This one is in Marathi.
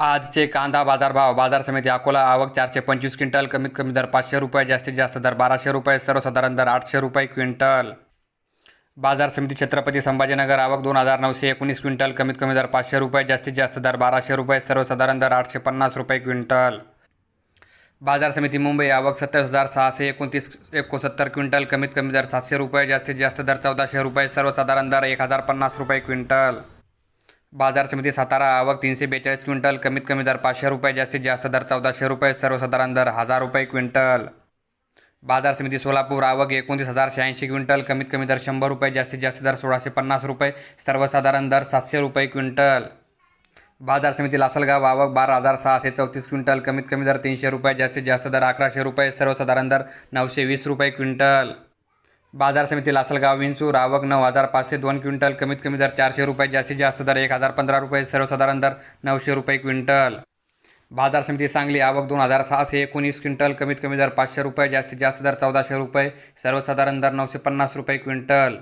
आजचे कांदा बाजारभाव. बाजार समिती अकोला. आवक 425 क्विंटल. कमीत कमी दर 500 रुपये, जास्तीत जास्त दर 1200 रुपये, सर्वसाधारण दर 800 रुपये क्विंटल. बाजार समिती छत्रपती संभाजीनगर. आवक 2919 क्विंटल. कमीत कमी दर 500 रुपये, जास्तीत जास्त दर 1200 रुपये, सर्वसाधारण दर 850 रुपये क्विंटल. बाजार समिती मुंबई. आवक 27,629 क्विंटल. कमीत कमी दर 700 रुपये, जास्तीत जास्त दर 1400 रुपये, सर्वसाधारण दर 1050 रुपये क्विंटल. बाजार समिती सातारा. आवक 342 क्विंटल. कमीत कमी दर 500 रुपये, जास्तीत जास्त दर 1400 रुपये, सर्वसाधारण दर 1000 रुपये क्विंटल. बाजार समिती सोलापूर. आवक 29,086 क्विंटल. कमीत कमी दर 100 रुपये, जास्तीत जास्त दर 1650 रुपये, सर्वसाधारण दर 700 रुपये क्विंटल. बाजार समिती लासलगाव. आवक 12,634 क्विंटल. कमीत कमी दर 300 रुपये, जास्तीत जास्त दर 1100 रुपये, सर्वसाधारण दर 920 रुपये क्विंटल. बाजार समिती लासलगाव विंचूर. आवक 9,502 क्विंटल. कमीत कमी दर 400 रुपये, जास्तीत जास्त दर 1015 रुपये, सर्वसाधारण दर 900 रुपये क्विंटल. बाजार समिती सांगली. आवक 2,619 क्विंटल. कमीत कमी दर 500 रुपये, जास्तीत जास्त दर 1400 रुपये, सर्वसाधारण दर 950 रुपये क्विंटल.